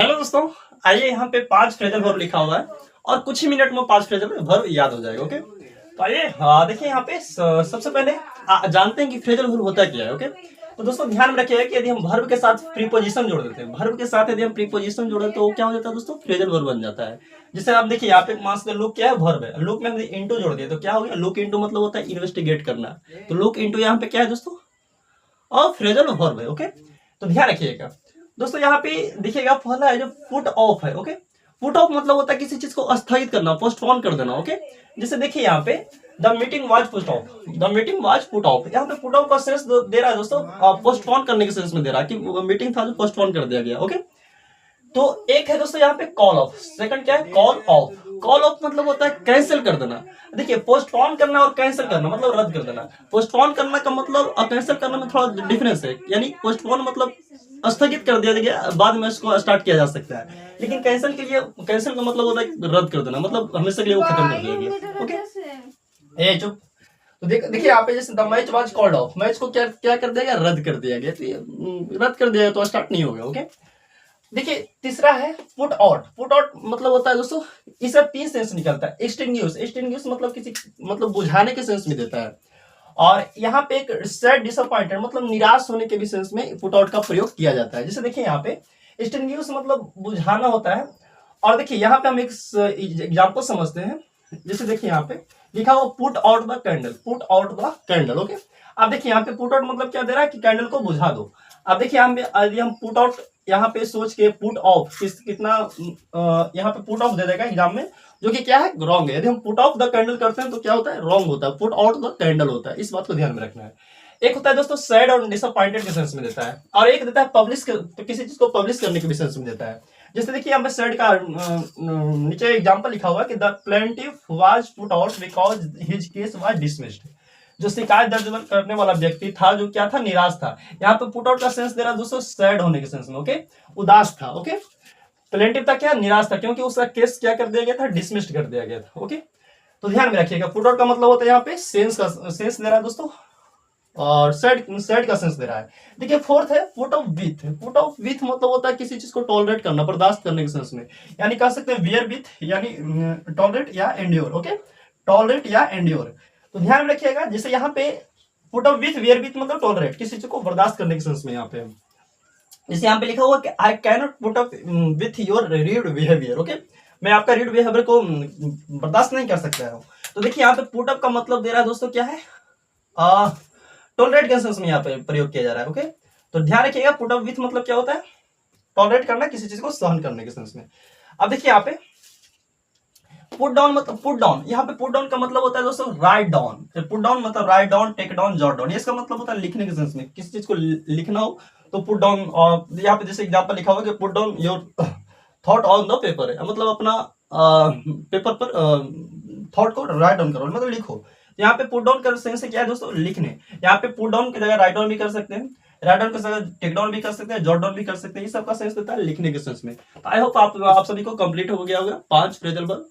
Hello दोस्तों, आइए यहाँ पे 5 फ्रेजल वर्ब लिखा हुआ है और कुछ ही मिनट में 5 फ्रेजल वर्ब याद हो जाएगा। ओके, तो आइए देखिए यहाँ पे सबसे पहले जानते हैं कि फ्रेजल वर्ब होता क्या है। ओके, तो दोस्तों ध्यान में रखिएगा कि यदि हम वर्ब के साथ प्रीपोजिशन जोड़ देते हैं, वर्ब के साथ यदि हम प्रीपोजिशन जोड़े तो क्या हो जाता है दोस्तों, फ्रेजल वर्ब बन जाता है। जैसे आप देखिए यहाँ पे मास लुक क्या है, वर्ब है। लुक में हमने इंटू जोड़ दिया तो क्या हो गया, लुक इंटू मतलब होता है इन्वेस्टिगेट करना। तो लुक इंटू यहाँ पे क्या है दोस्तों, और फ्रेजल वर्ब है। ओके, तो ध्यान रखिएगा दोस्तों, यहाँ पे देखिएगा पहला है जो पुट ऑफ है। ओके, पुट ऑफ मतलब होता है किसी चीज को स्थगित करना, पोस्टपोन कर देना। ओके, जैसे देखिए यहाँ पे the meeting was put off, the meeting was put off. यहाँ पे पुट ऑफ का सेंस दे रहा है दोस्तों, पोस्टपोन करने के सेंस में दे रहा है कि मीटिंग था जो पोस्टपोन कर दिया गया। ओके, तो एक है दोस्तों यहाँ पे कॉल ऑफ, सेकंड क्या है, कॉल ऑफ। कॉल ऑफ मतलब होता है कैंसिल कर देना। देखिए पोस्टपोन करना और कैंसिल करना मतलब रद्द कर देना। पोस्टपोन करना का मतलब और कैंसिल करना में थोड़ा डिफरेंस है। यानी पोस्टपोन मतलब स्थगित कर दिया गया, बाद में इसको स्टार्ट किया जा सकता है। लेकिन कैंसिल के लिए, कैंसिल का मतलब होता है रद्द कर देना, मतलब हमेशा के लिए वो खत्म कर दिया गया। ओके, ये चुप। तो देखिए यहाँ पे जैसे the match was called off, match को क्या क्या कर दिया गया, रद्द कर दिया गया। तो रद्द कर दिया गया तो स्टार्ट नहीं होगा। ओके, देखिए तीसरा है पुट आउट। पुट आउट मतलब होता है दोस्तों, इसका 3 सेंस निकलता है। एक्सटिंग्विश, एक्सटिंग्विश मतलब किसी मतलब बुझाने के सेंस में देता है। और यहाँ पे एक सैड डिसअपॉइंटेड मतलब निराश होने के भी सेंस में पुट आउट का प्रयोग किया जाता है। जैसे देखिए यहाँ पे एक्सटिंग्विश मतलब बुझाना होता है। और देखिए यहाँ पे हम एक एग्जाम्पल समझते हैं। जैसे देखिए यहाँ पे लिखा हुआ put out the candle, put out the candle. Okay, अब देखिए यहाँ पे पुट आउट मतलब क्या दे रहा है कि कैंडल को बुझा दो। अब देखिए हम पुट आउट यहाँ पे सोच के पुट ऑफ कितना यहाँ पे पुट ऑफ दे देगा एग्जाम में, जो कि क्या है, रॉन्ग है। यदि हम पुट ऑफ द कैंडल करते हैं तो क्या होता है, रॉन्ग होता है। पुट आउट द कैंडल होता है, इस बात को ध्यान में रखना है। एक होता है दोस्तों सैड और डिसअपॉइंटेड के सेंस में देता है, और एक देता है पब्लिश, तो किसी चीज को पब्लिश करने के भी सेंस में देता है। जैसे देखिए यहाँ पे सैड का नीचे एग्जाम्पल लिखा हुआ है कि the plaintiff was put out because his case was dismissed. जो शिकायत दर्ज करने वाला व्यक्ति था जो क्या था, निराश था। यहाँ पे पुट आउट का सेंस दे रहा है दोस्तों सैड होने के सेंस में। ओके, उदास था। ओके, प्लेंटिव था क्या, निराश था, क्योंकि उसका केस क्या कर दिया गया था, डिसमिस्ड कर दिया गया था। ओके, तो ध्यान में रखिएगा पुट आउट का मतलब होता है यहाँ पे सेंस का सेंस दे रहा है दोस्तों, और सैड का सेंस दे रहा है। देखिए फोर्थ है put off with. Put off with मतलब होता है किसी चीज को टॉलरेट करना, बर्दाश्त करने के सेंस में। यानी कह सकते हैं वियर विथ, यानी टॉलरेट या एंड्योर। ओके, टॉलरेट या एंड्योर। तो ध्यान में रखिएगा, जैसे यहाँ पे put off with, wear with मतलब टॉलरेट, किसी चीज को बर्दाश्त करने के सेंस में। यहाँ पे जैसे यहाँ पे लिखा हुआ कि I can not put up with your read behaviour. Okay, मैं आपका रीड बिहेवियर को बर्दाश्त नहीं कर सकता हूँ। तो देखिए यहाँ पे पुट अप का मतलब दे रहा है दोस्तों क्या है, टॉलरेट के सेंस में यहाँ पे प्रयोग किया जा रहा है। ओके, तो ध्यान रखिएगा पुट अप विथ मतलब क्या होता है, टॉलरेट करना, किसी चीज को सहन करने के सेंस में। अब देखिए यहाँ पे पुट डाउन मतलब पुट डाउन, यहाँ पे पुट डाउन का मतलब होता है दोस्तों राइट डाउन। पुट डाउन मतलब write down, take down, jot down, इसका मतलब होता है लिखने के सेंस में। किसी चीज को लिखना हो तो पुट डाउन। और यहाँ पे जैसे एग्जांपल लिखा हुआ कि put down your thought on the paper है, मतलब अपना पेपर पर थॉट को राइट डाउन करो, मतलब लिखो। यहाँ पे पुट डाउन का सेंस क्या है दोस्तों, लिखने। यहाँ पे पुट डाउन की जगह राइट डाउन भी कर सकते हैं, राइट डाउन की जगह टेक डाउन भी कर सकते हैं, जॉट डाउन भी कर सकते हैं। ये सबका सेंस देता है लिखने के सेंस में। आई होप आप सभी को कंप्लीट हो गया होगा 5 फ्रेजल वर्ब।